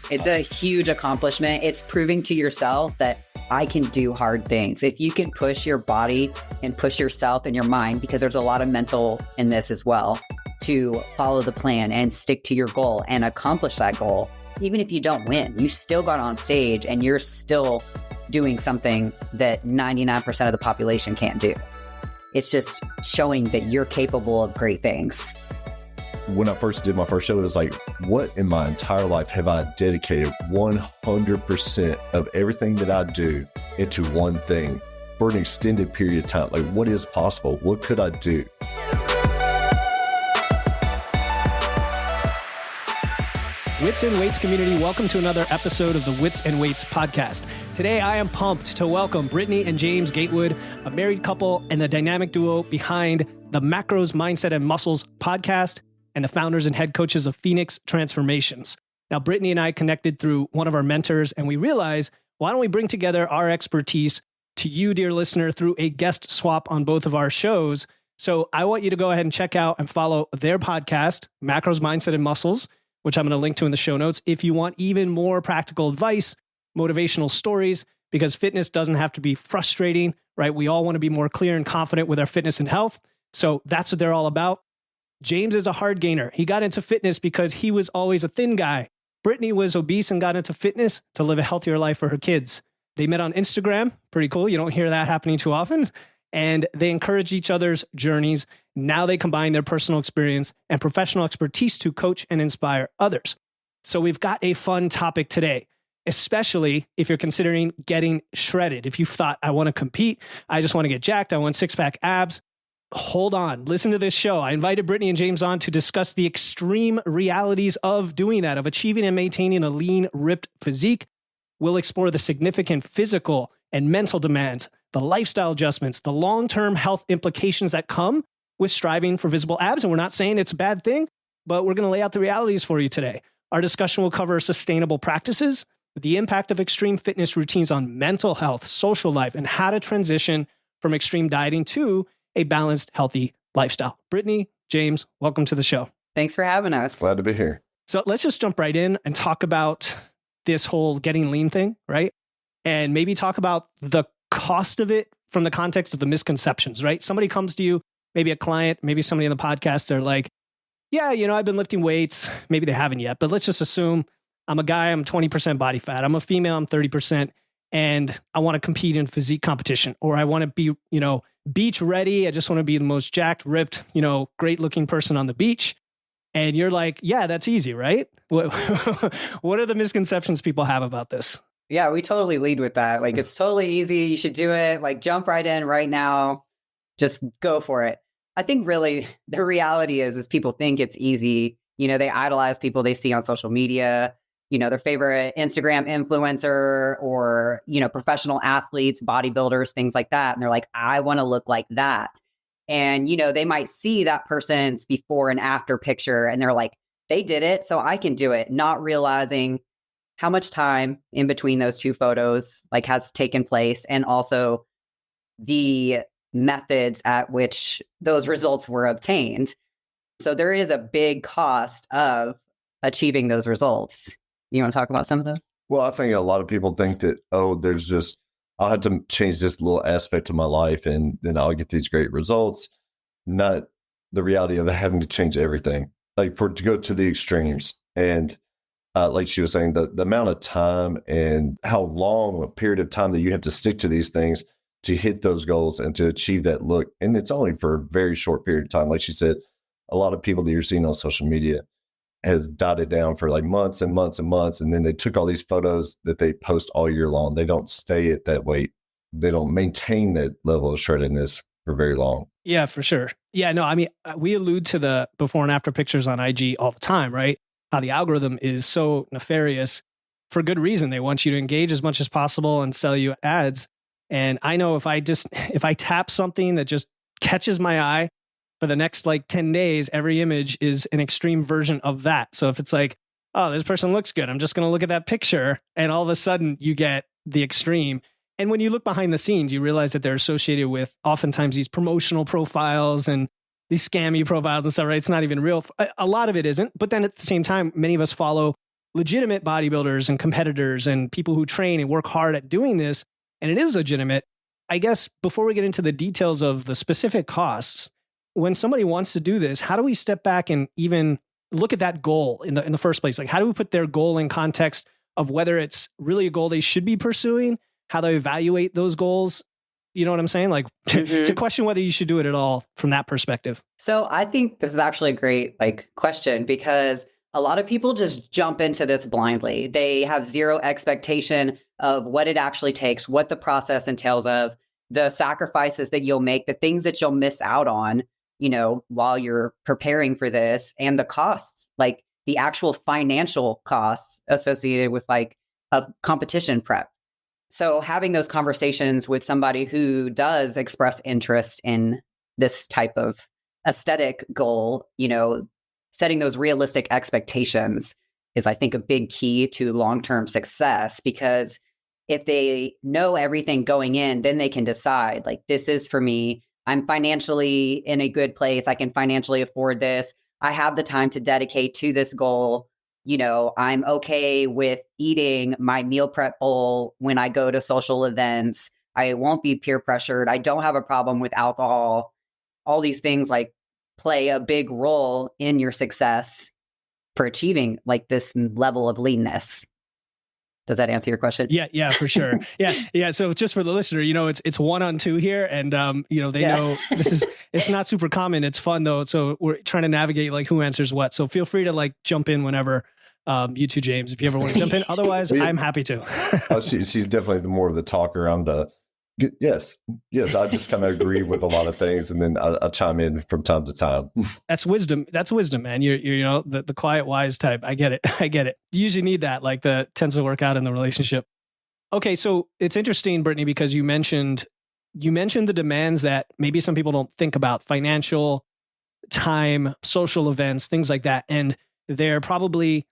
It's a huge accomplishment. It's proving to yourself that I can do hard things. If you can push your body and push yourself and your mind, because there's a lot of mental in this as well, to follow the plan and stick to your goal and accomplish that goal. Even if you don't win, you still got on stage and you're still doing something that 99% of the population can't do. It's just showing that you're capable of great things. When I first did my first show, it was like, what in my entire life have I dedicated 100% of everything that I do into one thing for an extended period of time? Like, what is possible? What could I do? Wits and Weights community, welcome to another episode of the Wits and Weights podcast. Today, I am pumped to welcome Brittany and James Gatewood, a married couple and the dynamic duo behind the Macros, Mindset, and Muscles podcast, and the founders and head coaches of Phoenix Transformations. Now, Brittany and I connected through one of our mentors, and we realized, why don't we bring together our expertise to you, dear listener, through a guest swap on both of our shows. So I want you to go ahead and check out and follow their podcast, Macros, Mindset, and Muscles, which I'm going to link to in the show notes, if you want even more practical advice, motivational stories, because fitness doesn't have to be frustrating, right? We all want to be more clear and confident with our fitness and health. So that's what they're all about. James is a hard gainer. He got into fitness because he was always a thin guy. Brittany was obese and got into fitness to live a healthier life for her kids. They met on Instagram. Pretty cool. You don't hear that happening too often. And they encourage each other's journeys. Now they combine their personal experience and professional expertise to coach and inspire others. So we've got a fun topic today, especially if you're considering getting shredded. If you thought, I want to compete, I just want to get jacked, I want six-pack abs, hold on, listen to this show. I invited Brittany and James on to discuss the extreme realities of doing that, of achieving and maintaining a lean, ripped physique. We'll explore the significant physical and mental demands, the lifestyle adjustments, the long-term health implications that come with striving for visible abs. And we're not saying it's a bad thing, but we're going to lay out the realities for you today. Our discussion will cover sustainable practices, the impact of extreme fitness routines on mental health, social life, and how to transition from extreme dieting to a balanced, healthy lifestyle. Brittany, James, welcome to the show. Thanks for having us. Glad to be here. So let's just jump right in and talk about this whole getting lean thing, right? And maybe talk about the cost of it from the context of the misconceptions, right? Somebody comes to you, maybe a client, maybe somebody on the podcast, they're like, yeah, I've been lifting weights. Maybe they haven't yet, but let's just assume I'm a guy, I'm 20% body fat. I'm a female, I'm 30%. And I want to compete in physique competition, or I want to be, beach ready. I just want to be the most jacked, ripped, great looking person on the beach. And you're like, yeah, that's easy, right? What are the misconceptions people have about this? Yeah, we totally lead with that. Like, it's totally easy. You should do it. Like, jump right in right now. Just go for it. I think really the reality is people think it's easy. They idolize people they see on social media, their favorite Instagram influencer or, professional athletes, bodybuilders, things like that. And they're like, I want to look like that. And, they might see that person's before and after picture and they're like, they did it, so I can do it. Not realizing how much time in between those two photos has taken place, and also the methods at which those results were obtained. So there is a big cost of achieving those results. You want to talk about some of those? Well, I think a lot of people think that, I'll have to change this little aspect of my life and then I'll get these great results. Not the reality of having to change everything, to go to the extremes. And like she was saying, the amount of time and how long a period of time that you have to stick to these things to hit those goals and to achieve that look. And it's only for a very short period of time. Like she said, a lot of people that you're seeing on social media has dotted down for months and months and months. And then they took all these photos that they post all year long. They don't stay at that weight. They don't maintain that level of shreddedness for very long. Yeah, for sure. Yeah, no, we allude to the before and after pictures on IG all the time, right? How the algorithm is so nefarious for good reason. They want you to engage as much as possible and sell you ads. And I know if I tap something that just catches my eye for the next 10 days, every image is an extreme version of that. So if it's oh, this person looks good, I'm just going to look at that picture. And all of a sudden you get the extreme. And when you look behind the scenes, you realize that they're associated with oftentimes these promotional profiles and these scammy profiles and stuff, right? It's not even real. A lot of it isn't. But then at the same time, many of us follow legitimate bodybuilders and competitors and people who train and work hard at doing this, and it is legitimate. I guess before we get into the details of the specific costs, when somebody wants to do this, how do we step back and even look at that goal in the first place? Like, how do we put their goal in context of whether it's really a goal they should be pursuing, how they evaluate those goals? You know what I'm saying? Like to question whether you should do it at all from that perspective. So I think this is actually a great question, because a lot of people just jump into this blindly. They have zero expectation of what it actually takes, what the process entails of, the sacrifices that you'll make, the things that you'll miss out on, while you're preparing for this, and the costs, like the actual financial costs associated with a competition prep. So having those conversations with somebody who does express interest in this type of aesthetic goal, setting those realistic expectations is, I think, a big key to long-term success, because if they know everything going in, then they can decide, this is for me. I'm financially in a good place. I can financially afford this. I have the time to dedicate to this goal. I'm okay with eating my meal prep bowl when I go to social events. I won't be peer pressured. I don't have a problem with alcohol. All these things play a big role in your success for achieving this level of leanness. Does that answer your question? Yeah, for sure. Yeah. So just for the listener, it's 1 on 2 here, and they know it's not super common. It's fun though. So we're trying to navigate who answers what. So feel free to jump in whenever. You two, James, if you ever want to jump in. Otherwise, I'm happy to. She's definitely more of the talker. I'm the yes. I just kind of agree with a lot of things, and then I chime in from time to time. That's wisdom. That's wisdom, man. You're the quiet, wise type. I get it. You usually need that. That tends to work out in the relationship. Okay, so it's interesting, Brittany, because you mentioned the demands that maybe some people don't think about: financial, time, social events, things like that, and they're probably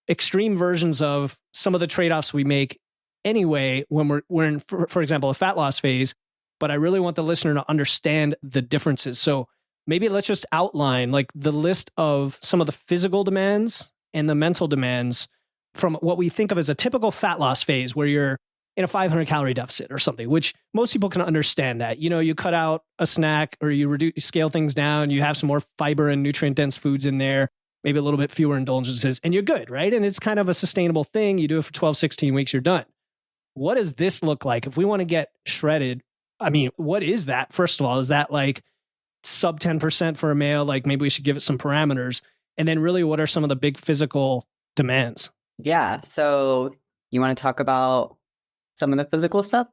extreme versions of some of the trade-offs we make anyway when we're in, for example, a fat loss phase. But I really want the listener to understand the differences. So maybe let's just outline the list of some of the physical demands and the mental demands from what we think of as a typical fat loss phase, where you're in a 500 calorie deficit or something, which most people can understand that. You cut out a snack, or you scale things down, you have some more fiber and nutrient dense foods in there, maybe a little bit fewer indulgences, and you're good, right? And it's kind of a sustainable thing. You do it for 12, 16 weeks, you're done. What does this look like if we want to get shredded? I mean, what is that? First of all, is that sub 10% for a male? Maybe we should give it some parameters. And then really, what are some of the big physical demands? Yeah. So you want to talk about some of the physical stuff?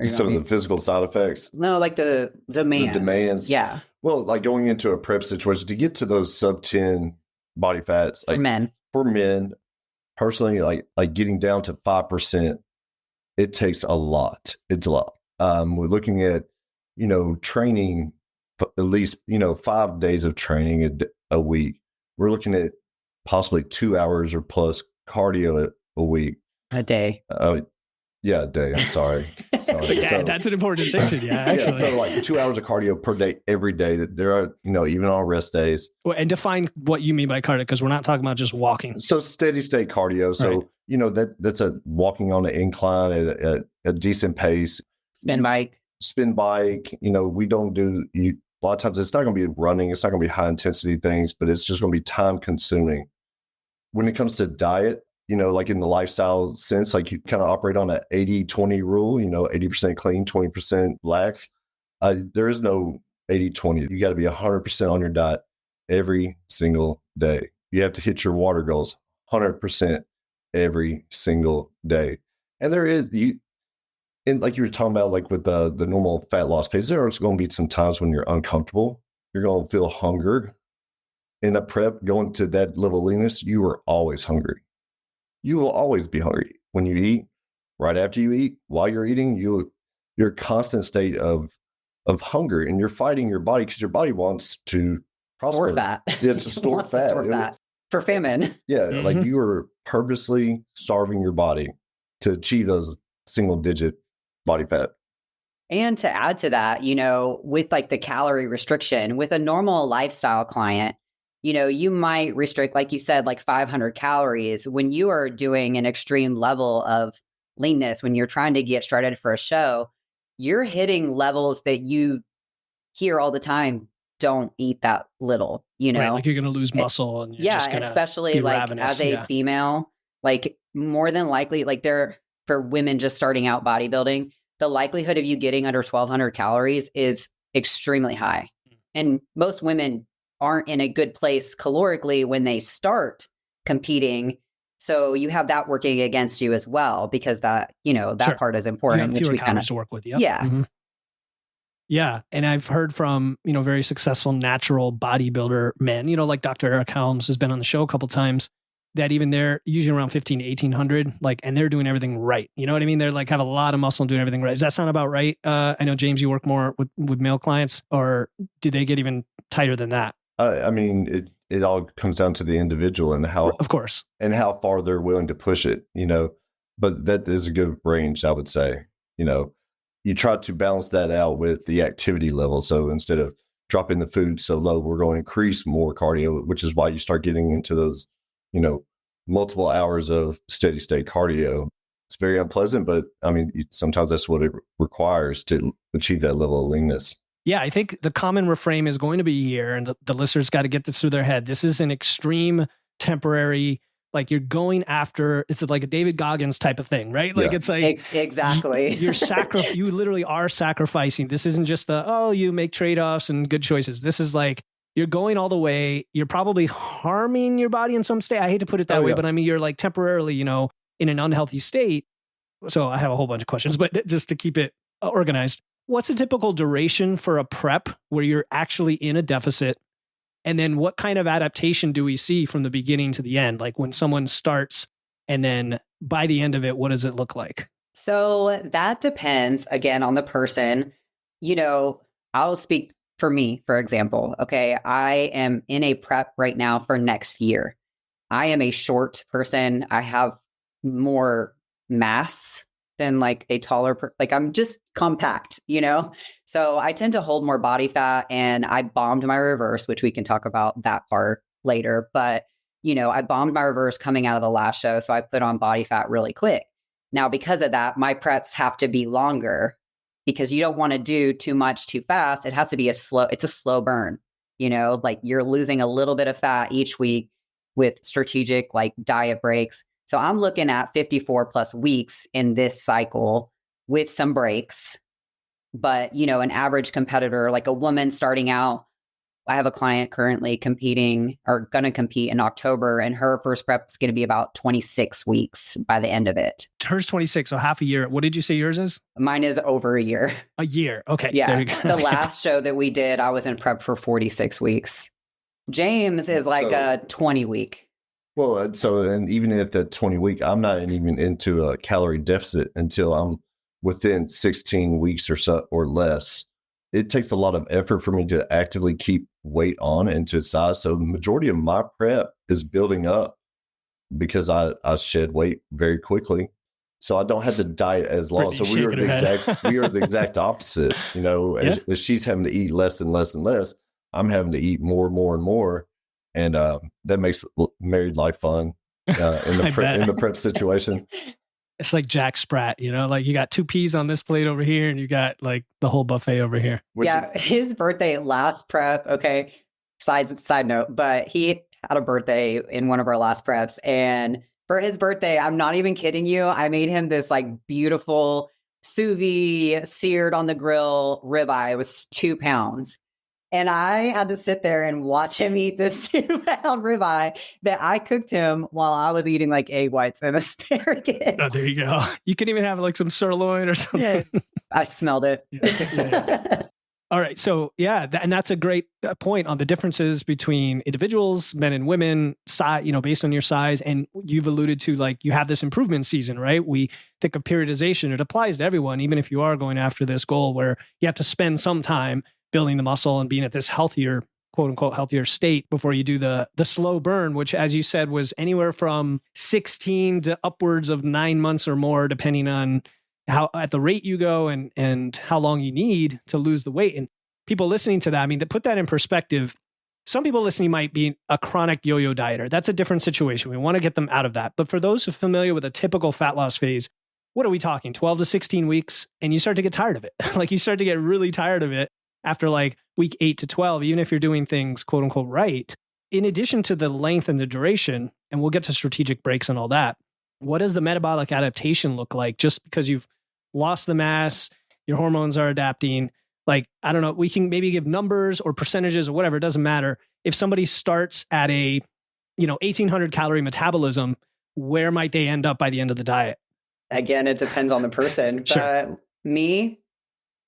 Some of the physical side effects? No, the demands. The demands. Yeah. Well, going into a prep situation, to get to those sub 10 body fats, for men, personally, getting down to 5%, it takes a lot. It's a lot. We're looking at, training at least, 5 days of training a week. We're looking at possibly 2 hours or plus cardio a week. A day. Yeah, a day. I'm sorry. So, that's an important distinction. Yeah, actually. So 2 hours of cardio per day, every day. That there are, even on rest days. Well, and define what you mean by cardio, because we're not talking about just walking. So steady state cardio. So, right. That's a walking on an incline at a decent pace. Spin bike. We don't do, a lot of times it's not going to be running. It's not going to be high intensity things, but it's just going to be time consuming. When it comes to diet, in the lifestyle sense, you kind of operate on an 80-20 rule, 80% clean, 20% lax. There is no 80-20. You got to be 100% on your diet every single day. You have to hit your water goals 100% every single day. And there is, and like you were talking about, with the normal fat loss phase, there's going to be some times when you're uncomfortable. You're going to feel hunger. In a prep, going to that level of leanness, you are always hungry. You will always be hungry when you eat, right after you eat, while you're eating. You're a constant state of hunger, and you're fighting your body because your body wants to store fat. Yeah, it's to store fat for famine. Yeah, you are purposely starving your body to achieve those single-digit body fat. And to add to that, with the calorie restriction, with a normal lifestyle client, you might restrict, like you said, like 500 calories. When you are doing an extreme level of leanness, when you're trying to get started for a show, you're hitting levels that you hear all the time. Don't eat that little, Right, like you're going to lose muscle and you're just going to especially be like ravenous. as a female, like more than likely, like for women just starting out bodybuilding, the likelihood of you getting under 1,200 calories is extremely high. And most women aren't in a good place calorically when they start competing. So you have that working against you as well, because that, that Sure. part is You important. have fewer calories to work with. Yep. Yeah. Mm-hmm. Yeah. And I've heard from, very successful natural bodybuilder men, like Dr. Eric Helms has been on the show a couple times, that even they're usually around 15 to 1800, and they're doing everything right. You know what I mean? They're like have a lot of muscle and doing everything right. Does that sound about right? I know, James, you work more with male clients, or do they get even tighter than that? I mean, it all comes down to the individual and how, of course, and how far they're willing to push it, but that is a good range, I would say. You try to balance that out with the activity level. So instead of dropping the food so low, we're going to increase more cardio, which is why you start getting into those, multiple hours of steady state cardio. It's very unpleasant, but I mean, sometimes that's what it requires to achieve that level of leanness. Yeah, I think the common refrain is going to be here, and the listeners got to get this through their head. This is an extreme, temporary, like you're going after, it's like a David Goggins type of thing, right? Like it's like exactly. You literally are sacrificing. This isn't just you make trade-offs and good choices. This is like you're going all the way. You're probably harming your body in some state. I hate to put it that way, but I mean, you're like temporarily, in an unhealthy state. So I have a whole bunch of questions, but just to keep it organized. What's a typical duration for a prep where you're actually in a deficit? And then what kind of adaptation do we see from the beginning to the end? Like when someone starts and then by the end of it, what does it look like? So that depends, again, on the person. I'll speak for me, for example. Okay, I am in a prep right now for next year. I am a short person. I have more mass than like a taller, I'm just compact, So I tend to hold more body fat, and I bombed my reverse, which we can talk about that part later. But, I bombed my reverse coming out of the last show. So I put on body fat really quick. Now, because of that, my preps have to be longer because you don't want to do too much too fast. It has to be it's a slow burn, like you're losing a little bit of fat each week with strategic like diet breaks. So I'm looking at 54 plus weeks in this cycle with some breaks. But, an average competitor, like a woman starting out, I have a client currently competing or going to compete in October, and her first prep is going to be about 26 weeks by the end of it. Hers 26, so half a year. What did you say yours is? Mine is over a year. A year. Okay. Yeah. There you go. The last show that we did, I was in prep for 46 weeks. James is like a 20 week. Well, and even at that 20 week, I'm not even into a calorie deficit until I'm within 16 weeks or so or less. It takes a lot of effort for me to actively keep weight on and to size. So the majority of my prep is building up because I shed weight very quickly. So I don't have to diet as long. So we are the exact opposite. As she's having to eat less and less and less, I'm having to eat more and more and more. And that makes married life fun in the prep situation. It's like Jack Sprat, like you got 2 peas on this plate over here and you got like the whole buffet over here. His birthday last prep. Okay. Side note, but he had a birthday in one of our last preps. And for his birthday, I'm not even kidding you, I made him this like beautiful sous vide seared on the grill ribeye. It was 2 pounds. And I had to sit there and watch him eat this 2-pound ribeye that I cooked him while I was eating like egg whites and asparagus. Oh, there you go. You can even have like some sirloin or something. Yeah, I smelled it. Yeah. All right. So and that's a great point on the differences between individuals, men and women, size, based on your size. And you've alluded to like you have this improvement season, right? We think of periodization. It applies to everyone, even if you are going after this goal where you have to spend some time building the muscle and being at this healthier, quote unquote, healthier state before you do the slow burn, which, as you said, was anywhere from 16 to upwards of 9 months or more, depending on how at the rate you go and how long you need to lose the weight. And people listening to that, I mean, to put that in perspective, some people listening might be a chronic yo-yo dieter. That's a different situation. We want to get them out of that. But for those who are familiar with a typical fat loss phase, what are we talking? 12 to 16 weeks, and you start to get tired of it. Like you start to get really tired of it after like week 8 to 12, even if you're doing things quote unquote right. In addition to the length and the duration, and we'll get to strategic breaks and all that, what does the metabolic adaptation look like? Just because you've lost the mass, your hormones are adapting. Like, I don't know, we can maybe give numbers or percentages or whatever, it doesn't matter. If somebody starts at a, 1800 calorie metabolism, where might they end up by the end of the diet? Again, it depends on the person. Sure. But me,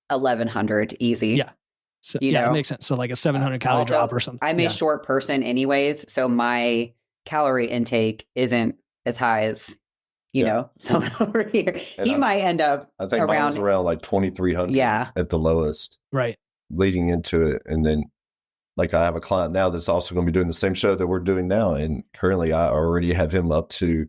1100 easy. Yeah. So, it makes sense. So like a 700 calorie Also, drop or something. I'm a short person anyways, so my calorie intake isn't as high as, someone over here. And He might end up I think mine was around like 2,300 at the lowest. Right. Leading into it. And then like I have a client now that's also going to be doing the same show that we're doing now. And currently I already have him up to,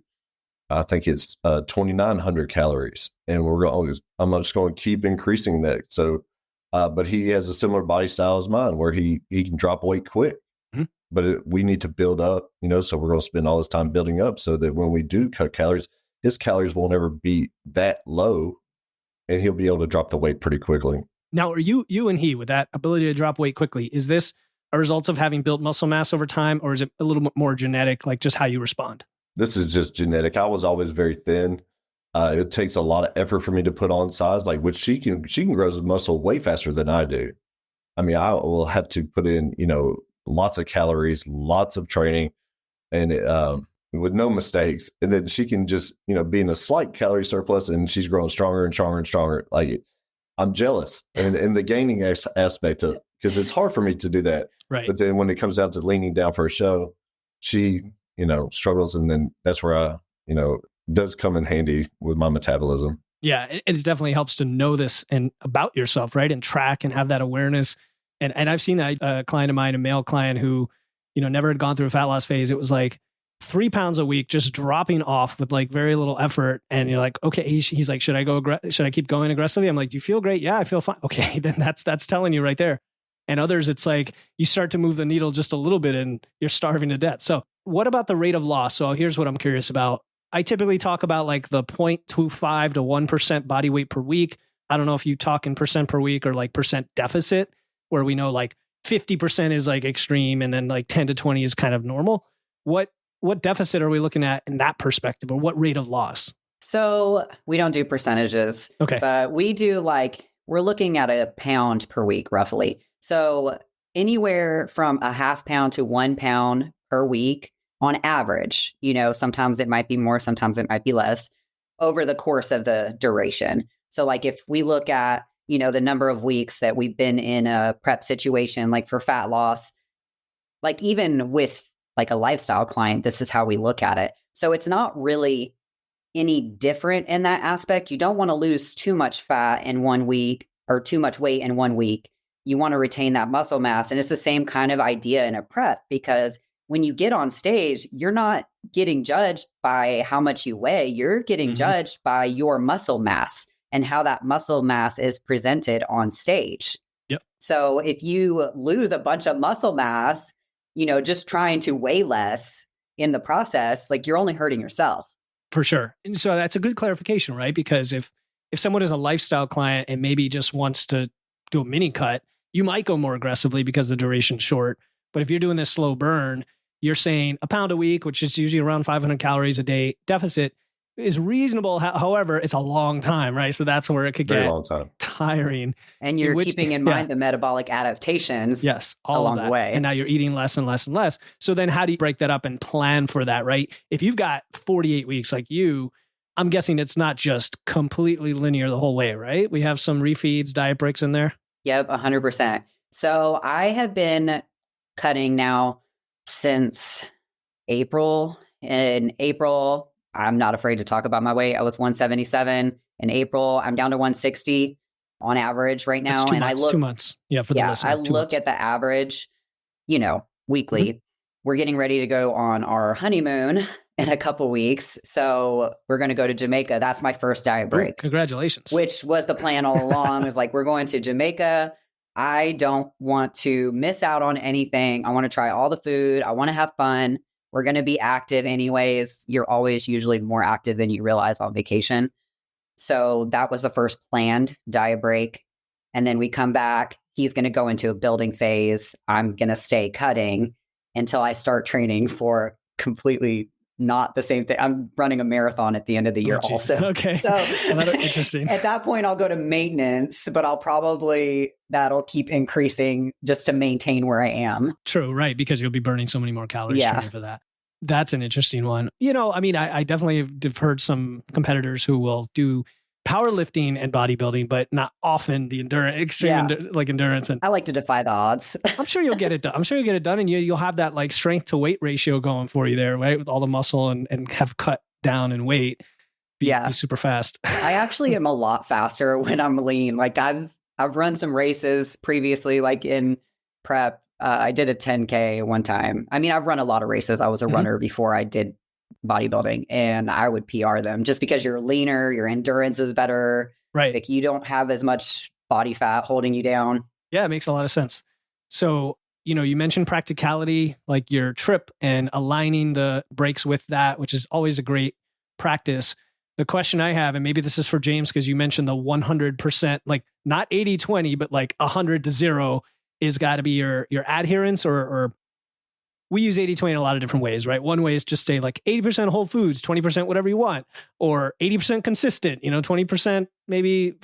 I think it's 2,900 calories. And I'm just going to keep increasing that. So, but he has a similar body style as mine where he can drop weight quick. Mm-hmm. But we need to build up, so we're going to spend all this time building up so that when we do cut calories, his calories won't ever be that low and he'll be able to drop the weight pretty quickly. Now, are you and he with that ability to drop weight quickly, is this a result of having built muscle mass over time, or is it a little bit more genetic, like just how you respond? This is just genetic. I was always very thin. It takes a lot of effort for me to put on size, like which she can grow muscle way faster than I do. I mean, I will have to put in, lots of calories, lots of training, and with no mistakes. And then she can just, be in a slight calorie surplus, and she's growing stronger and stronger and stronger. Like I'm jealous, and the gaining aspect of it, because it's hard for me to do that. Right. But then when it comes down to leaning down for a show, she, struggles, and then that's where I, does come in handy with my metabolism. Yeah, it definitely helps to know this and about yourself, right? And track and have that awareness. And I've seen that a client of mine, a male client who, never had gone through a fat loss phase. It was like 3 pounds a week, just dropping off with like very little effort. And you're like, okay, he's like, should I keep going aggressively? I'm like, do you feel great? Yeah, I feel fine. Okay, then that's telling you right there. And others, it's like you start to move the needle just a little bit and you're starving to death. So what about the rate of loss? So here's what I'm curious about. I typically talk about like the 0.25 to 1% body weight per week. I don't know if you talk in percent per week or like percent deficit, where we know like 50% is like extreme and then like 10 to 20 is kind of normal. What deficit are we looking at in that perspective, or what rate of loss? So we don't do percentages. Okay. But we do we're looking at a pound per week roughly. So anywhere from a half pound to 1 pound per week on average, sometimes it might be more, sometimes it might be less over the course of the duration. So like if we look at, the number of weeks that we've been in a prep situation, like for fat loss, like even with like a lifestyle client, this is how we look at it. So it's not really any different in that aspect. You don't want to lose too much fat in 1 week or too much weight in 1 week. You want to retain that muscle mass. And it's the same kind of idea in a prep, because when you get on stage, you're not getting judged by how much you weigh. You're getting judged by your muscle mass and how that muscle mass is presented on stage. Yep. So if you lose a bunch of muscle mass, just trying to weigh less in the process, like you're only hurting yourself. For sure. And so that's a good clarification, right? Because if someone is a lifestyle client and maybe just wants to do a mini cut, you might go more aggressively because the duration's short. But if you're doing this slow burn, you're saying a pound a week, which is usually around 500 calories a day deficit, is reasonable. However, it's a long time, right? So that's where it could Very get long time. tiring. And you're keeping in mind the metabolic adaptations along the way. And now you're eating less and less and less. So then how do you break that up and plan for that, right? If you've got 48 weeks like you, I'm guessing it's not just completely linear the whole way, right? We have some refeeds, diet breaks in there. Yep, 100%. So I have been cutting now since April. In April, I'm not afraid to talk about my weight. I was 177 in April. I'm down to 160 on average right now. That's 2 months, 2 months. Yeah, for the listener, I look at the average, weekly. Mm-hmm. We're getting ready to go on our honeymoon in a couple weeks. So we're going to go to Jamaica. That's my first diet break. Ooh, congratulations. Which was the plan all along. Is like, we're going to Jamaica. I don't want to miss out on anything. I want to try all the food. I want to have fun. We're going to be active anyways. You're always usually more active than you realize on vacation. So that was the first planned diet break. And then we come back. He's going to go into a building phase. I'm going to stay cutting until I start training for completely not the same thing. I'm running a marathon at the end of the year also. Okay. So interesting. At that point, I'll go to maintenance, but that'll keep increasing just to maintain where I am. True, right. Because you'll be burning so many more calories training for that. That's an interesting one. I mean, I definitely have heard some competitors who will do powerlifting and bodybuilding, but not often the endurance, endurance. And I like to defy the odds. I'm sure you'll get it done. I'm sure you'll get it done, and you'll have that like strength to weight ratio going for you there, right? With all the muscle and have cut down in weight. Be super fast. I actually am a lot faster when I'm lean. Like I've run some races previously, like in prep. I did a 10K one time. I mean, I've run a lot of races. I was a runner before I did bodybuilding, and I would PR them just because you're leaner, your endurance is better. Right. Like you don't have as much body fat holding you down. Yeah, it makes a lot of sense. So, you mentioned practicality, like your trip and aligning the breaks with that, which is always a great practice. The question I have, and maybe this is for James, because you mentioned the 100%, like not 80-20, but like 100 to 0 is got to be your adherence, or we use 80-20 in a lot of different ways, right? One way is just say like 80% whole foods, 20% whatever you want, or 80% consistent, 20% maybe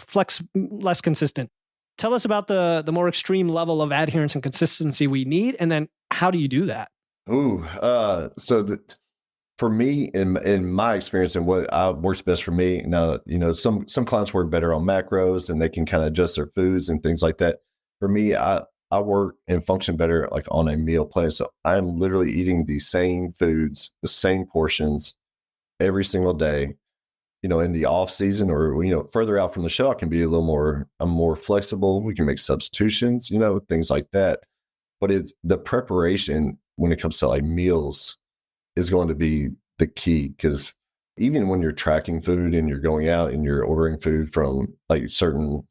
less consistent. Tell us about the more extreme level of adherence and consistency we need, and then how do you do that? For me, in my experience and what works best for me, now, some clients work better on macros and they can kind of adjust their foods and things like that. For me, I work and function better like on a meal plan. So I'm literally eating the same foods, the same portions every single day. In the off season or, further out from the show, I can be I'm more flexible. We can make substitutions, things like that. But it's the preparation when it comes to like meals is going to be the key, because even when you're tracking food and you're going out and you're ordering food from like certain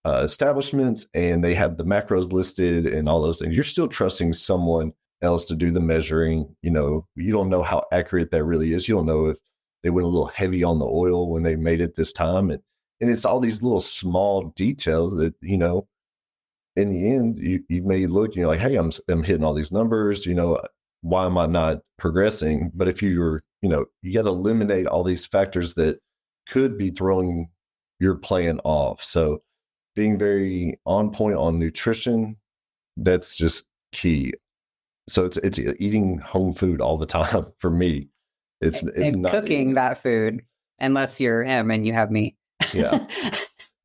establishments and they have the macros listed and all those things, you're still trusting someone else to do the measuring. You don't know how accurate that really is. You don't know if they went a little heavy on the oil when they made it this time. And it's all these little small details that, in the end, you may look and you're like, hey, I'm hitting all these numbers, why am I not progressing? But if you got to eliminate all these factors that could be throwing your plan off. So being very on point on nutrition, that's just key. So it's eating home food all the time for me. It's not cooking that food, unless you're him and you have me. Yeah.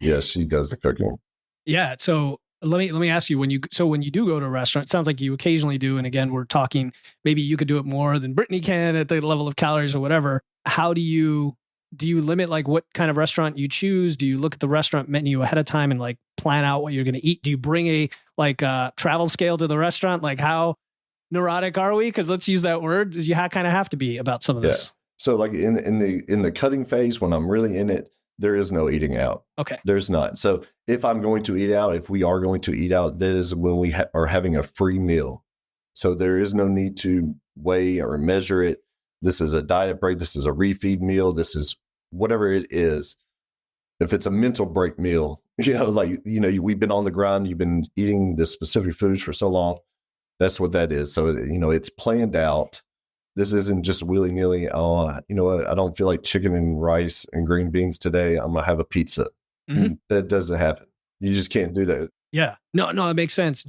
Yeah, she does the cooking. Yeah. So let me ask you, when you do go to a restaurant, it sounds like you occasionally do. And again, we're talking, maybe you could do it more than Brittany can at the level of calories or whatever. How do you limit like what kind of restaurant you choose? Do you look at the restaurant menu ahead of time and like plan out what you're going to eat? Do you bring a travel scale to the restaurant? Like how neurotic are we? Because let's use that word. You kind of have to be about some of this. So like in the cutting phase, when I'm really in it, there is no eating out. Okay. There's not. So if I'm going to eat out, if we are going to eat out, that is when we are having a free meal. So there is no need to weigh or measure it. This is a diet break. This is a refeed meal. This is whatever it is. If it's a mental break meal, we've been on the grind. You've been eating this specific foods for so long. That's what that is. So, it's planned out. This isn't just willy-nilly. Oh, I don't feel like chicken and rice and green beans today. I'm going to have a pizza. Mm-hmm. That doesn't happen. You just can't do that. Yeah. No, it makes sense.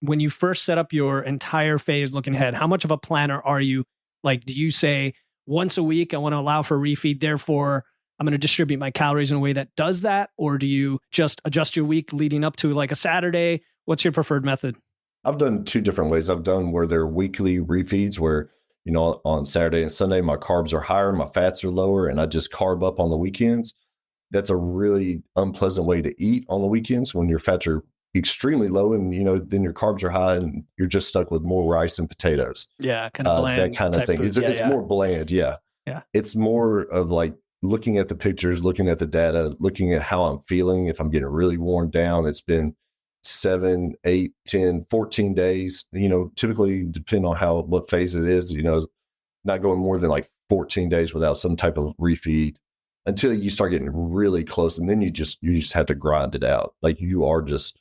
When you first set up your entire phase looking ahead, how much of a planner are you? Like, do you say once a week, I want to allow for refeed, therefore I'm going to distribute my calories in a way that does that? Or do you just adjust your week leading up to like a Saturday? What's your preferred method? I've done two different ways. I've done where they're weekly refeeds where, on Saturday and Sunday, my carbs are higher, my fats are lower, and I just carb up on the weekends. That's a really unpleasant way to eat on the weekends when your fats are extremely low and, then your carbs are high and you're just stuck with more rice and potatoes. Yeah, kind of bland. That kind of thing. It's more bland. Yeah. Yeah. It's more of like looking at the pictures, looking at the data, looking at how I'm feeling. If I'm getting really worn down, it's been 7, 8, 10, 14 days, typically depending on what phase it is, not going more than like 14 days without some type of refeed until you start getting really close. And then you just have to grind it out. Like you're just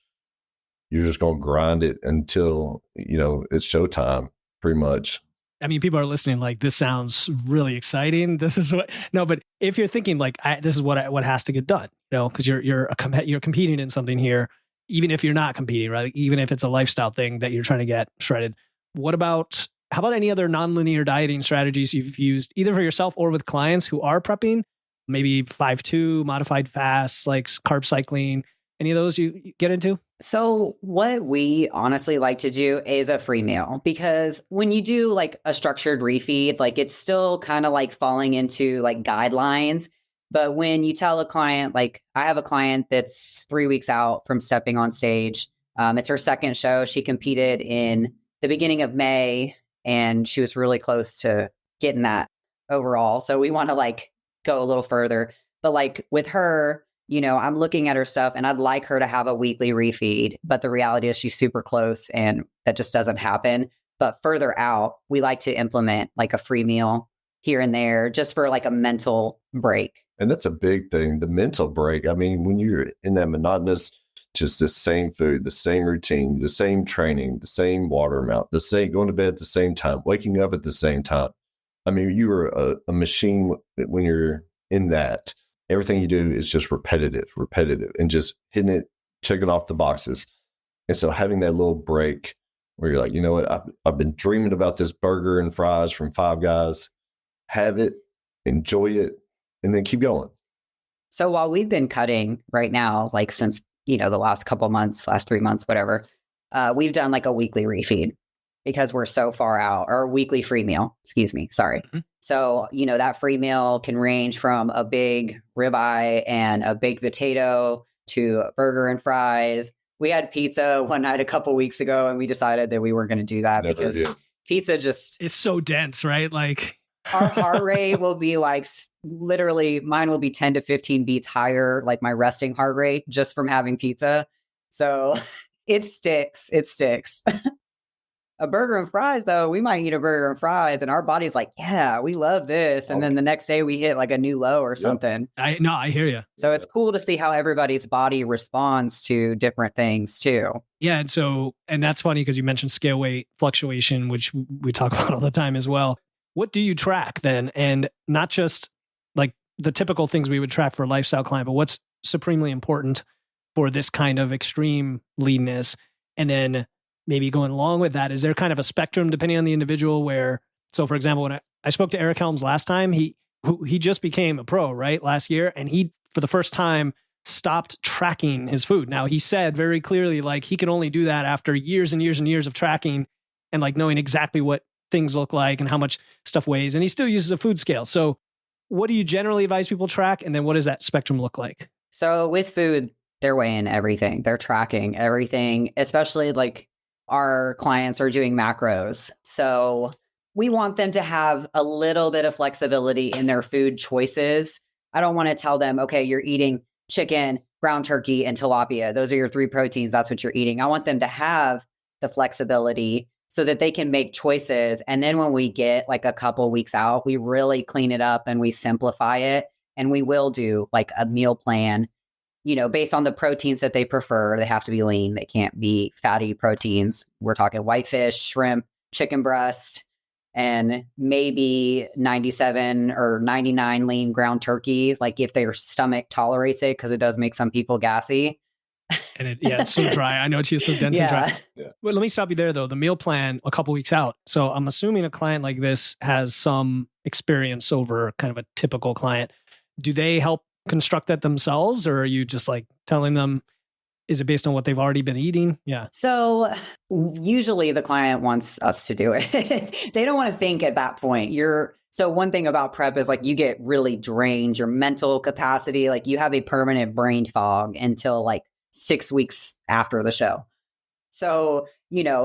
going to grind it until, it's showtime pretty much. I mean, people are listening like, this sounds really exciting. This is but if you're thinking like, this is what has to get done, because you're competing in something here, even if you're not competing, right? Even if it's a lifestyle thing that you're trying to get shredded. How about any other nonlinear dieting strategies you've used either for yourself or with clients who are prepping? Maybe 5-2, modified fasts, like carb cycling, any of those you get into? So what we honestly like to do is a free meal, because when you do like a structured refeed, like it's still kind of like falling into like guidelines. But when you tell a client, like I have a client that's 3 weeks out from stepping on stage. It's her second show. She competed in the beginning of May and she was really close to getting that overall. So we want to like go a little further. But like with her, I'm looking at her stuff and I'd like her to have a weekly refeed, but the reality is she's super close and that just doesn't happen. But further out, we like to implement like a free meal here and there just for like a mental break. And that's a big thing, the mental break. I mean, when you're in that monotonous, just the same food, the same routine, the same training, the same water amount, the same going to bed at the same time, waking up at the same time. I mean, you are a machine when you're in that. Everything you do is just repetitive, and just hitting it, checking off the boxes. And so having that little break where you're like, you know what, I've been dreaming about this burger and fries from Five Guys. Have it, enjoy it, and then keep going. So while we've been cutting right now, like since, the last 3 months, whatever, we've done like a weekly refeed because we're so far out, or a weekly free meal, sorry. Mm-hmm. So, that free meal can range from a big ribeye and a baked potato to a burger and fries. We had pizza one night a couple weeks ago and we decided that we weren't going to do that because pizza it's so dense, right? Like our heart rate will be like literally mine will be 10 to 15 beats higher, like my resting heart rate just from having pizza. So it sticks. A burger and fries, though, we might eat a burger and fries and our body's like, yeah, we love this. And then the next day we hit like a new low or something. I hear you. So it's cool to see how everybody's body responds to different things too. Yeah. And that's funny because you mentioned scale weight fluctuation, which we talk about all the time as well. What do you track then? And not just like the typical things we would track for a lifestyle client, but what's supremely important for this kind of extreme leanness? And then maybe going along with that, is there kind of a spectrum depending on the individual where, so for example, when I spoke to Eric Helms last time, he just became a pro, right? Last year. And he, for the first time, stopped tracking his food. Now he said very clearly, like he can only do that after years and years and years of tracking and like knowing exactly what things look like and how much stuff weighs. And he still uses a food scale. So what do you generally advise people track? And then what does that spectrum look like? So with food, they're weighing everything. They're tracking everything, especially like our clients are doing macros. So we want them to have a little bit of flexibility in their food choices. I don't want to tell them, okay, you're eating chicken, ground turkey, and tilapia. Those are your 3 proteins. That's what you're eating. I want them to have the flexibility so that they can make choices. And then when we get like a couple weeks out, we really clean it up and we simplify it. And we will do like a meal plan, based on the proteins that they prefer. They have to be lean. They can't be fatty proteins. We're talking whitefish, shrimp, chicken breast, and maybe 97 or 99 lean ground turkey, like if their stomach tolerates it, because it does make some people gassy. And it's so dry. I know it's just so dense and dry. Yeah. Well, let me stop you there though. The meal plan a couple weeks out. So I'm assuming a client like this has some experience over kind of a typical client. Do they help construct that themselves, or are you just like telling them, is it based on what they've already been eating? Yeah. So usually the client wants us to do it. They don't want to think at that point. So one thing about prep is like you get really drained, your mental capacity, like you have a permanent brain fog until like 6 weeks after the show. So,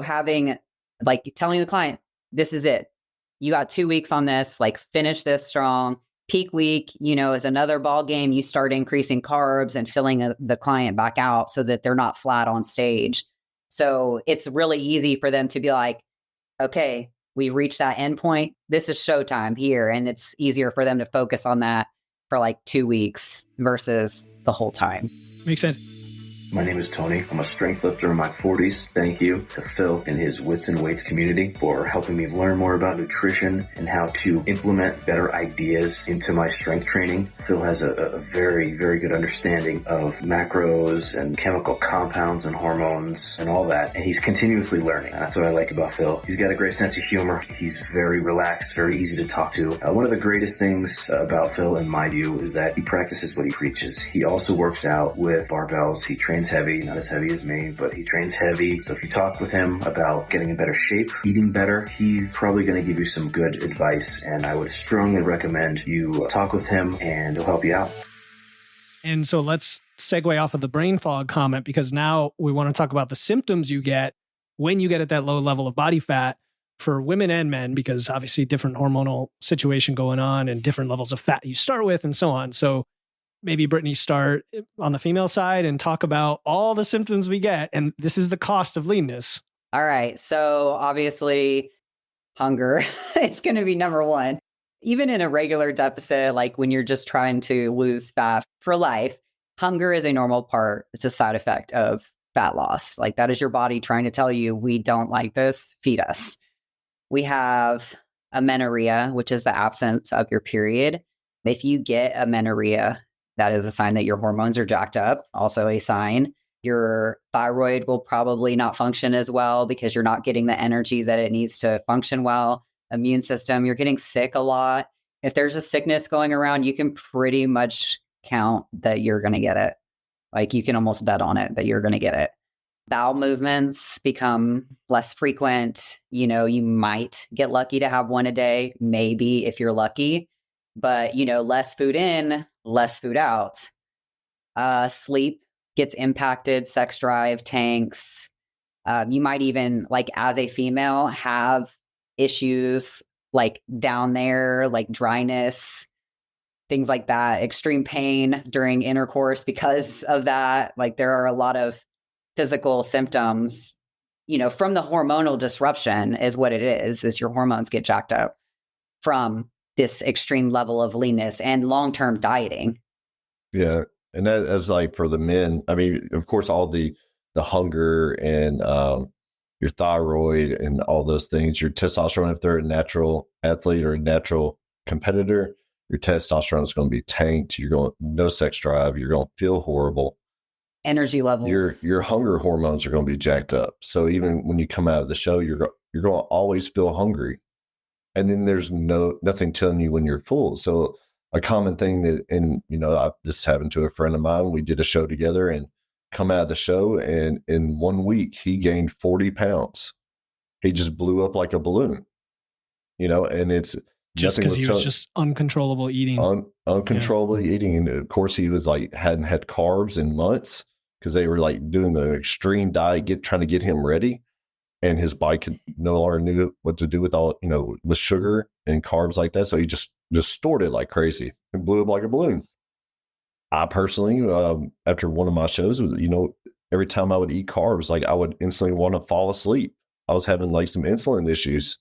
having like telling the client, this is it. You got 2 weeks on this, like finish this strong. Peak week, is another ball game. You start increasing carbs and filling the client back out so that they're not flat on stage. So it's really easy for them to be like, okay, we reached that endpoint. This is showtime here. And it's easier for them to focus on that for like 2 weeks versus the whole time. Makes sense. My name is Tony. I'm a strength lifter in my 40s. Thank you to Phil and his Wits and Weights community for helping me learn more about nutrition and how to implement better ideas into my strength training. Phil has a very, very good understanding of macros and chemical compounds and hormones and all that. And he's continuously learning. That's what I like about Phil. He's got a great sense of humor. He's very relaxed, very easy to talk to. One of the greatest things about Phil, in my view, is that he practices what he preaches. He also works out with barbells. He trains heavy, not as heavy as me, but he trains heavy. So if you talk with him about getting in better shape, eating better, he's probably going to give you some good advice. And I would strongly recommend you talk with him and he'll help you out. And so let's segue off of the brain fog comment, because now we want to talk about the symptoms you get when you get at that low level of body fat for women and men, because obviously different hormonal situation going on and different levels of fat you start with and so on. So maybe Brittany, start on the female side and talk about all the symptoms we get. And this is the cost of leanness. All right. So obviously hunger is going to be number one. Even in a regular deficit, like when you're just trying to lose fat for life, hunger is a normal part. It's a side effect of fat loss. Like that is your body trying to tell you, we don't like this, feed us. We have amenorrhea, which is the absence of your period. If you get amenorrhea, that is a sign that your hormones are jacked up. Also a sign your thyroid will probably not function as well because you're not getting the energy that it needs to function well. Immune system, you're getting sick a lot. If there's a sickness going around, you can pretty much count that you're going to get it. Like you can almost bet on it that you're going to get it. Bowel movements become less frequent. You might get lucky to have one a day, maybe if you're lucky. But, less food in, less food out. Sleep gets impacted, sex drive tanks. You might even, like as a female, have issues like down there, like dryness, things like that, extreme pain during intercourse because of that. Like there are a lot of physical symptoms, from the hormonal disruption is what it is your hormones get jacked up from this extreme level of leanness and long-term dieting. Yeah. And that is like for the men, I mean, of course, all the hunger and your thyroid and all those things, your testosterone, if they're a natural athlete or a natural competitor, your testosterone is going to be tanked. You're going, no sex drive. You're going to feel horrible. Energy levels. Your hunger hormones are going to be jacked up. So even when you come out of the show, you're going to always feel hungry. And then there's nothing telling you when you're full. So a common thing that, this happened to a friend of mine. We did a show together and come out of the show, and in 1 week he gained 40 pounds. He just blew up like a balloon, and it's just because he was just uncontrollable eating. Uncontrollably eating. And of course he was like, hadn't had carbs in months because they were like doing the extreme diet, trying to get him ready. And his body could no longer knew what to do with all, with sugar and carbs like that. So he just stored it like crazy and blew up like a balloon. I personally, after one of my shows, every time I would eat carbs, like I would instantly want to fall asleep. I was having like some insulin issues.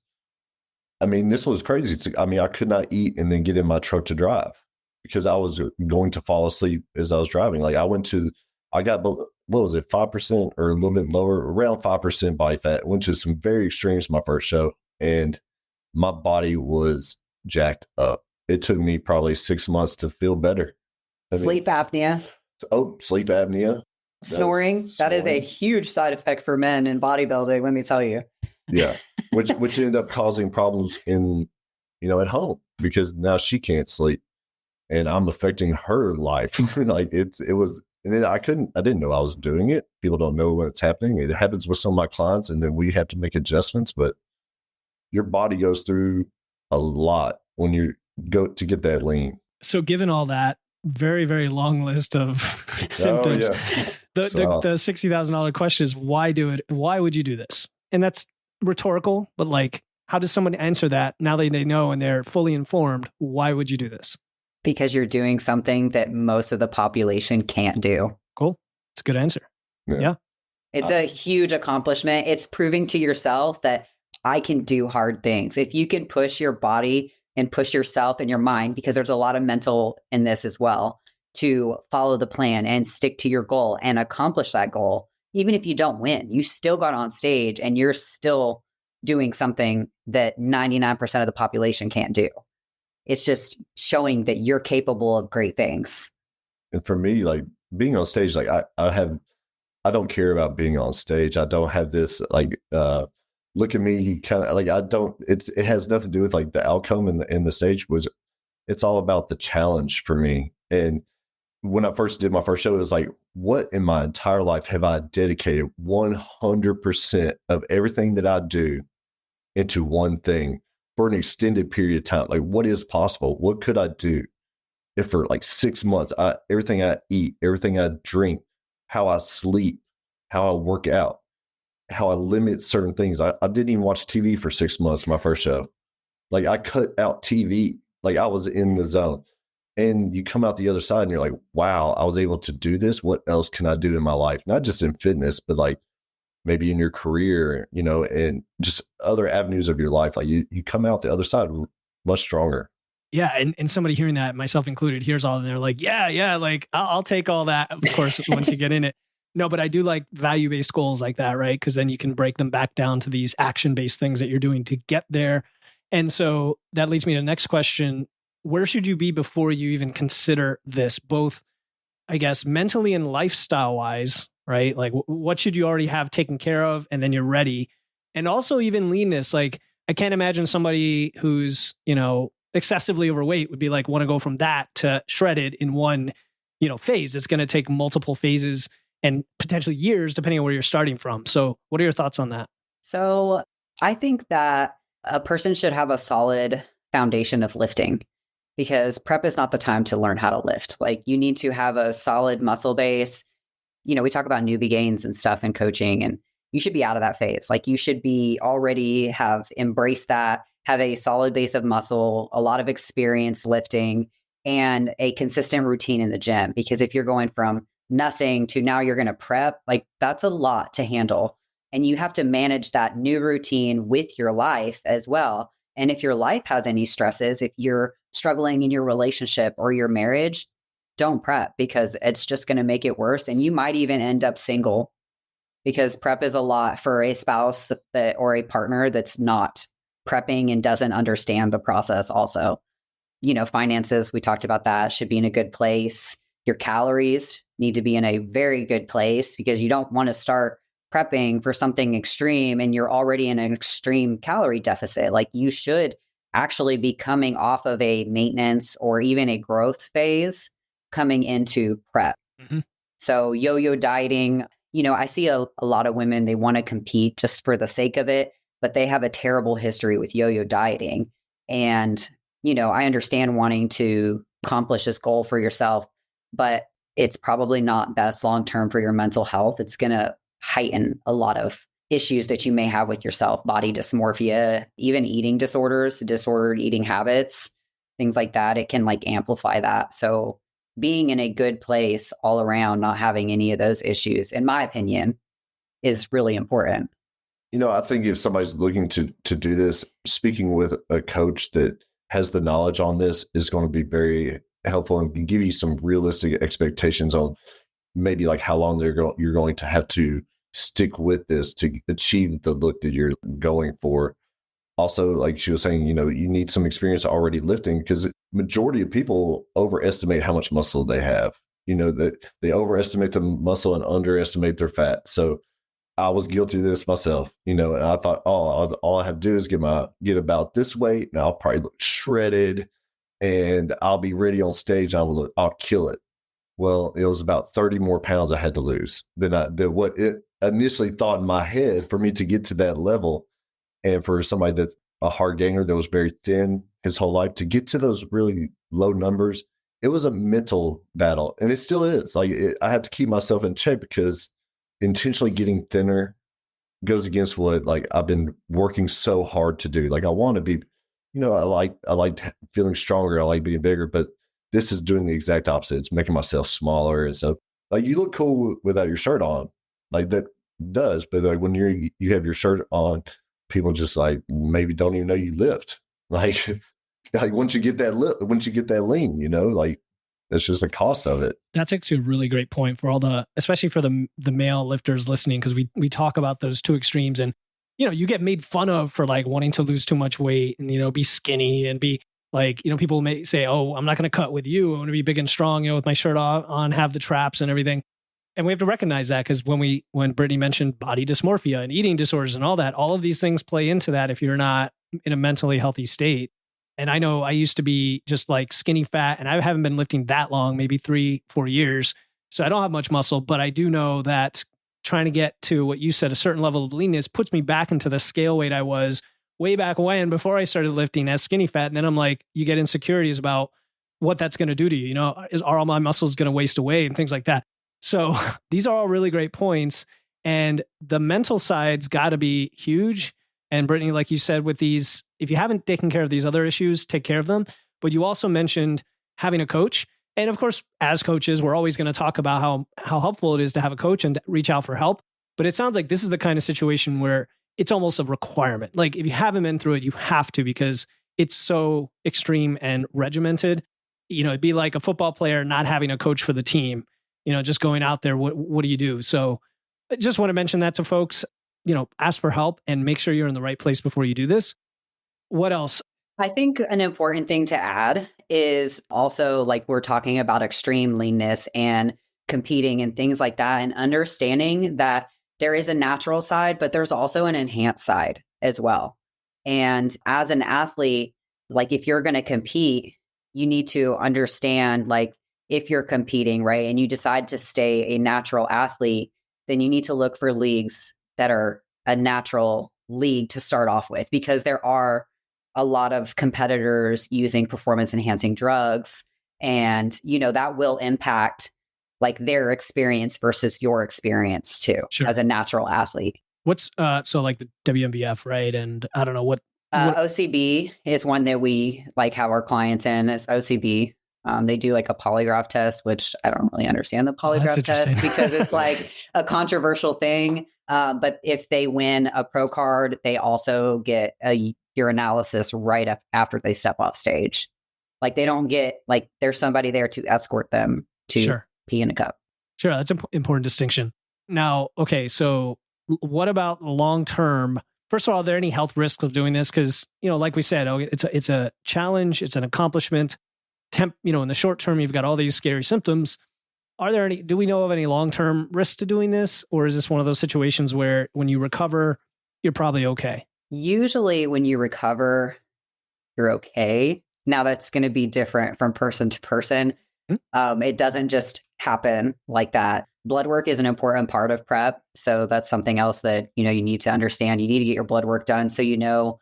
I mean, this was crazy. I could not eat and then get in my truck to drive because I was going to fall asleep as I was driving. Like I got, what was it, 5% or a little bit lower, around 5% body fat. Went to some very extremes my first show, and my body was jacked up. It took me probably 6 months to feel better. Sleep apnea. Sleep apnea. Snoring. That is a huge side effect for men in bodybuilding, let me tell you. Yeah. Which ended up causing problems in, at home because now she can't sleep and I'm affecting her life. Like it was. And then I didn't know I was doing it. People don't know when it's happening. It happens with some of my clients, and then we have to make adjustments. But your body goes through a lot when you go to get that lean. So given all that very, very long list of symptoms, the $60,000 question is, why do it? Why would you do this? And that's rhetorical, but like, how does someone answer that now that they know and they're fully informed? Why would you do this? Because you're doing something that most of the population can't do. Cool. It's a good answer. Yeah. It's a huge accomplishment. It's proving to yourself that I can do hard things. If you can push your body and push yourself and your mind, because there's a lot of mental in this as well, to follow the plan and stick to your goal and accomplish that goal. Even if you don't win, you still got on stage and you're still doing something that 99% of the population can't do. It's just showing that you're capable of great things. And for me, like being on stage, like I don't care about being on stage. I don't have this like look at me kind of like it has nothing to do with like the outcome in the stage. It's all about the challenge for me. And when I first did my first show, it was like, what in my entire life have I dedicated 100% of everything that I do into one thing for an extended period of time? Like, what is possible? What could I do if for like 6 months, everything I eat, everything I drink, how I sleep, how I work out, how I limit certain things. I didn't even watch TV for 6 months, my first show. Like I cut out TV, like I was in the zone. And you come out the other side and you're like, wow, I was able to do this. What else can I do in my life? Not just in fitness, but like maybe in your career, you know, and just other avenues of your life. Like you come out the other side much stronger. Yeah. And somebody hearing that, myself included, hears all and they're like, yeah, like I'll take all that, of course, once you get in it. No, but I do like value-based goals like that, right? Because then you can break them back down to these action-based things that you're doing to get there. And so that leads me to the next question. Where should you be before you even consider this, both, I guess, mentally and lifestyle-wise, right? Like what should you already have taken care of and then you're ready? And also even leanness. Like I can't imagine somebody who's, you know, excessively overweight would be like, want to go from that to shredded in one, you know, phase. It's going to take multiple phases and potentially years, depending on where you're starting from. So what are your thoughts on that? So I think that a person should have a solid foundation of lifting, because prep is not the time to learn how to lift. Like you need to have a solid muscle base. You know, we talk about newbie gains and stuff in coaching, and you should be out of that phase. Like you should be already have embraced that, have a solid base of muscle, a lot of experience lifting, and a consistent routine in the gym. Because if you're going from nothing to now you're going to prep, like that's a lot to handle. And you have to manage that new routine with your life as well. And if your life has any stresses, if you're struggling in your relationship or your marriage, don't prep, because it's just going to make it worse. And you might even end up single, because prep is a lot for a spouse that or a partner that's not prepping and doesn't understand the process also. You know, finances, we talked about that, should be in a good place. Your calories need to be in a very good place, because you don't want to start prepping for something extreme and you're already in an extreme calorie deficit. Like you should actually be coming off of a maintenance or even a growth phase coming into prep. Mm-hmm. So yo-yo dieting, you know, I see a lot of women, they want to compete just for the sake of it, but they have a terrible history with yo-yo dieting. And, you know, I understand wanting to accomplish this goal for yourself, but it's probably not best long-term for your mental health. It's going to heighten a lot of issues that you may have with yourself, body dysmorphia, even eating disorders, disordered eating habits, things like that. It can like amplify that. So being in a good place all around, not having any of those issues, in my opinion, is really important. You know, I think if somebody's looking to do this, speaking with a coach that has the knowledge on this is going to be very helpful and can give you some realistic expectations on maybe like how long you're going to have to stick with this to achieve the look that you're going for. Also, like she was saying, you know, you need some experience already lifting, because majority of people overestimate how much muscle they have. You know, that they overestimate the muscle and underestimate their fat. So I was guilty of this myself, you know, and I thought, oh, all I have to do is get about this weight, and I'll probably look shredded and I'll be ready on stage. I'll kill it. Well, it was about 30 more pounds I had to lose than what it initially thought in my head for me to get to that level. And for somebody that's a hard gainer that was very thin his whole life, to get to those really low numbers, it was a mental battle. And it still is. Like I have to keep myself in check, because intentionally getting thinner goes against what like I've been working so hard to do. Like I want to be, you know, I like feeling stronger. I like being bigger, but this is doing the exact opposite. It's making myself smaller. And so like you look cool without your shirt on, like that does. But like when you have your shirt on, people just like maybe don't even know you lift. Like, like once you get that lean, like that's just the cost of it. That's actually a really great point for especially for the male lifters listening, because we talk about those two extremes, and you get made fun of for like wanting to lose too much weight and be skinny and be like, people may say, oh, I'm not going to cut with you. I want to be big and strong, with my shirt on, have the traps and everything. And we have to recognize that, because when Brittany mentioned body dysmorphia and eating disorders and all that, all of these things play into that if you're not in a mentally healthy state. And I know I used to be just like skinny fat, and I haven't been lifting that long, maybe 3-4 years. So I don't have much muscle, but I do know that trying to get to what you said, a certain level of leanness, puts me back into the scale weight I was way back when, before I started lifting as skinny fat. And then I'm like, you get insecurities about what that's going to do to you. Are all my muscles going to waste away and things like that? So these are all really great points. And the mental side's got to be huge. And Brittany, like you said, with these, if you haven't taken care of these other issues, take care of them. But you also mentioned having a coach. And of course, as coaches, we're always going to talk about how helpful it is to have a coach and reach out for help. But it sounds like this is the kind of situation where it's almost a requirement. Like if you haven't been through it, you have to, because it's so extreme and regimented. It'd be like a football player not having a coach for the team, just going out there. What do you do? So I just want to mention that to folks. Ask for help and make sure you're in the right place before you do this. What else? I think an important thing to add is also, like, we're talking about extreme leanness and competing and things like that, and understanding that there is a natural side, but there's also an enhanced side as well. And as an athlete, like if you're going to compete, you need to understand, like, if you're competing, right, and you decide to stay a natural athlete, then you need to look for leagues that are a natural league to start off with, because there are a lot of competitors using performance enhancing drugs, and that will impact like their experience versus your experience too, sure, as a natural athlete. What's so like the WMBF, right? And I don't know what OCB is one that we like have our clients in. Is OCB. They do like a polygraph test, which I don't really understand the polygraph test, because it's like a controversial thing. But if they win a pro card, they also get a urinalysis right after they step off stage. Like they don't get, like, there's somebody there to escort them to pee in a cup. Sure. That's an important distinction. Now, okay. So what about long term? First of all, are there any health risks of doing this? Because, like we said, it's a challenge. It's an accomplishment. In the short term, you've got all these scary symptoms. Do we know of any long-term risks to doing this? Or is this one of those situations where when you recover, you're probably okay? Usually when you recover, you're okay. Now that's going to be different from person to person. It doesn't just happen like that. Blood work is an important part of prep. So that's something else that, you need to understand. You need to get your blood work done so you know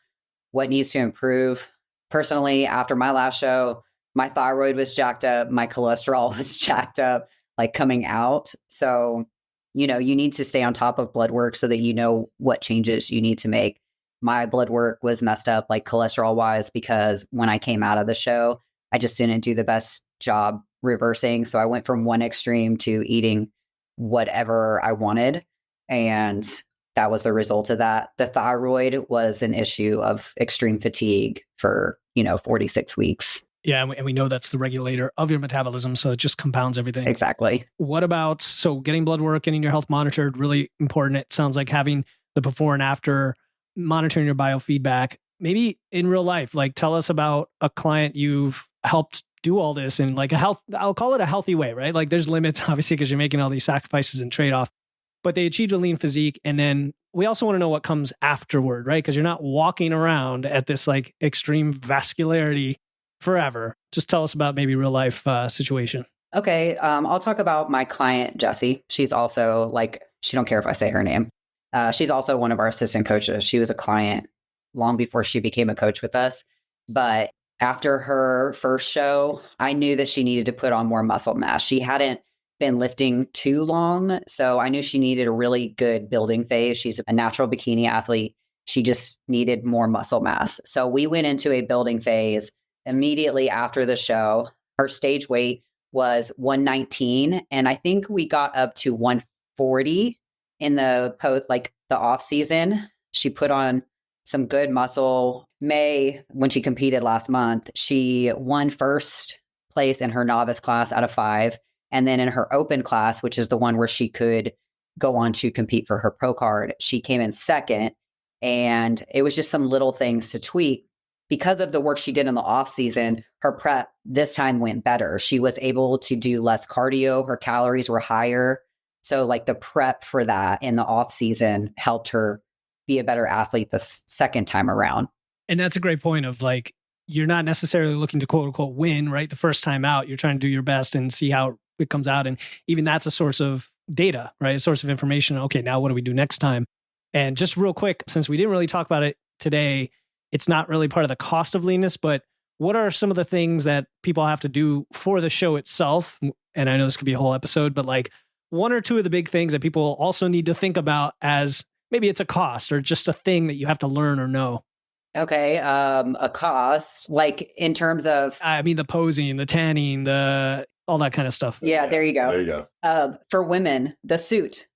what needs to improve. Personally, after my last show, my thyroid was jacked up. My cholesterol was jacked up, like coming out. So, you need to stay on top of blood work so that you know what changes you need to make. My blood work was messed up, like cholesterol wise, because when I came out of the show, I just didn't do the best job reversing. So I went from one extreme to eating whatever I wanted. And that was the result of that. The thyroid was an issue of extreme fatigue for, 46 weeks. Yeah, and we know that's the regulator of your metabolism, so it just compounds everything. Exactly. What about, getting blood work, getting your health monitored, really important. It sounds like having the before and after, monitoring your biofeedback, maybe in real life. Like, tell us about a client you've helped do all this in like I'll call it a healthy way, right? Like there's limits, obviously, because you're making all these sacrifices and trade-off, but they achieved a lean physique. And then we also want to know what comes afterward, right? Because you're not walking around at this like extreme vascularity forever. Just tell us about maybe real life situation. Okay. I'll talk about my client, Jessie. She's also she don't care if I say her name. She's also one of our assistant coaches. She was a client long before she became a coach with us. But after her first show, I knew that she needed to put on more muscle mass. She hadn't been lifting too long, so I knew she needed a really good building phase. She's a natural bikini athlete. She just needed more muscle mass. So we went into a building phase immediately after the show. her stage weight was 119. And I think we got up to 140 in the off season. She put on some good muscle. May, when she competed last month, she won first place in her novice class out of 5. And then in her open class, which is the one where she could go on to compete for her pro card, she came in second. And it was just some little things to tweak. Because of the work she did in the off season, her prep this time went better. She was able to do less cardio. Her calories were higher. So like the prep for that in the off season helped her be a better athlete the second time around. And that's a great point of like, you're not necessarily looking to quote unquote win, right? The first time out, you're trying to do your best and see how it comes out. And even that's a source of data, right? A source of information. Okay, now what do we do next time? And just real quick, since we didn't really talk about it today, it's not really part of the cost of leanness, but what are some of the things that people have to do for the show itself? And I know this could be a whole episode, but like one or two of the big things that people also need to think about as maybe it's a cost or just a thing that you have to learn or know. Okay. A cost, like in terms of, I mean, the posing, the tanning, all that kind of stuff. yeah, there you go. There you go. For women, the suit.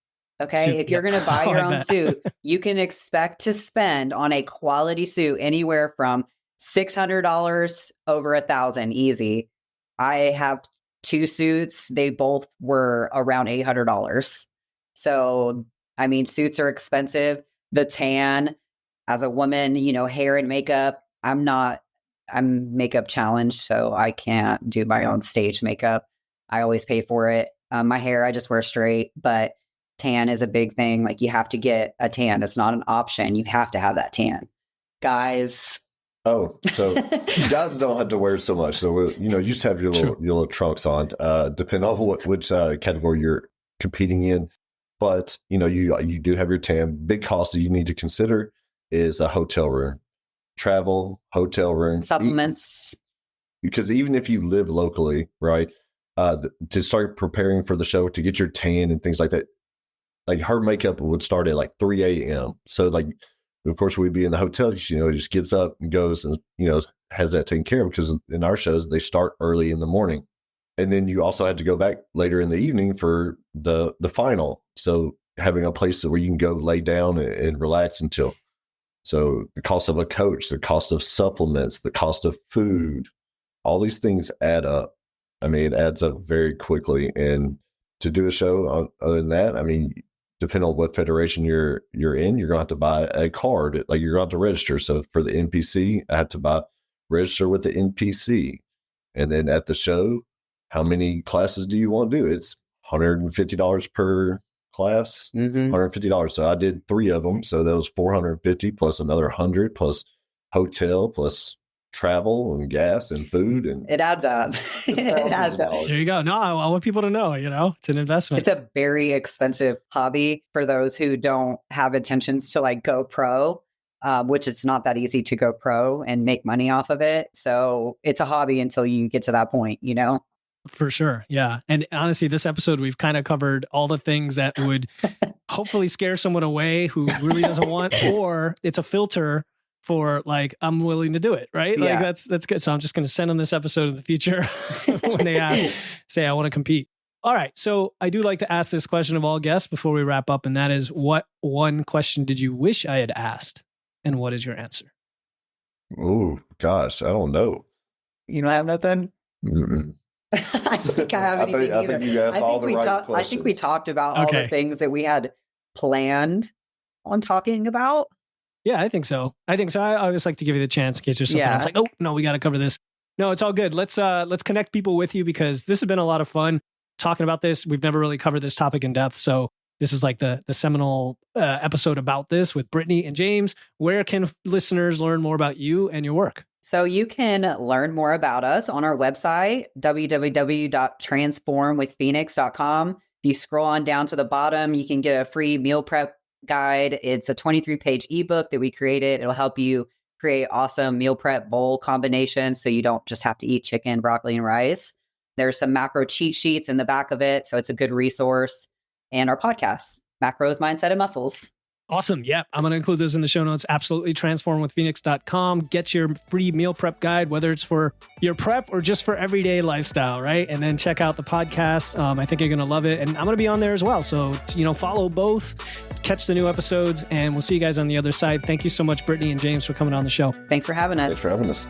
Okay. Suit, If you're going to buy your own suit, you can expect to spend on a quality suit anywhere from $600 over $1,000 easy. I have 2 suits. They both were around $800. So, I mean, suits are expensive. The tan as a woman, hair and makeup, I'm makeup challenged, so I can't do my own stage makeup. I always pay for it. My hair, I just wear straight, but tan is a big thing. Like you have to get a tan. It's not an option. You have to have that tan. Guys. Oh, so you guys don't have to wear so much. So, you just have your little trunks on, depending on which category you're competing in. But, you do have your tan. Big cost that you need to consider is a hotel room, travel, hotel room. Supplements. Because even if you live locally, right, to start preparing for the show, to get your tan and things like that, like her makeup would start at like 3 a.m. So like, of course, we'd be in the hotel, just gets up and goes and, has that taken care of, because in our shows, they start early in the morning. And then you also had to go back later in the evening for the final. So having a place where you can go lay down and relax until. So the cost of a coach, the cost of supplements, the cost of food, all these things add up. I mean, it adds up very quickly. And to do a show other than that, I mean, depending on what federation you're in, you're going to have to buy a card. Like you're going to have to register. So for the NPC, I had to register with the NPC. And then at the show, how many classes do you want to do? It's $150 per class, $150. So I did 3 of them. So that was $450 plus another 100 plus hotel plus travel and gas and food, and it adds up. It adds up. There you go. No, I want people to know, it's an investment. It's a very expensive hobby for those who don't have intentions to like go pro, which it's not that easy to go pro and make money off of it. So it's a hobby until you get to that point, For sure. Yeah. And honestly, this episode, we've kind of covered all the things that would hopefully scare someone away who really doesn't want, or it's a filter for like, I'm willing to do it. Right. Like that's good. So I'm just going to send them this episode in the future when they say, I want to compete. All right. So I do like to ask this question of all guests before we wrap up. And that is, what one question did you wish I had asked? And what is your answer? Oh gosh, I don't know. You don't have nothing? Mm-mm. I think I have anything either. I think you asked all the right questions. I think we talked about all the things that we had planned on talking about. Yeah, I think so. I always like to give you the chance in case there's something else like, oh no, we got to cover this. No, it's all good. Let's connect people with you, because this has been a lot of fun talking about this. We've never really covered this topic in depth. So this is like the seminal episode about this with Brittany and James. Where can listeners learn more about you and your work? So you can learn more about us on our website, www.transformwithphoenix.com. If you scroll on down to the bottom, you can get a free meal prep guide. It's a 23-page ebook that we created. It'll help you create awesome meal prep bowl combinations so you don't just have to eat chicken, broccoli, and rice. There's some macro cheat sheets in the back of it, so it's a good resource. And our podcast, Macros, Mindset, and Muscles. Awesome. Yeah, I'm going to include those in the show notes. Absolutely. Transformwithphoenix.com. Get your free meal prep guide, whether it's for your prep or just for everyday lifestyle, right? And then check out the podcast. I think you're going to love it. And I'm going to be on there as well. So, follow both, catch the new episodes, and we'll see you guys on the other side. Thank you so much, Brittany and James, for coming on the show. Thanks for having us. Thanks for having us.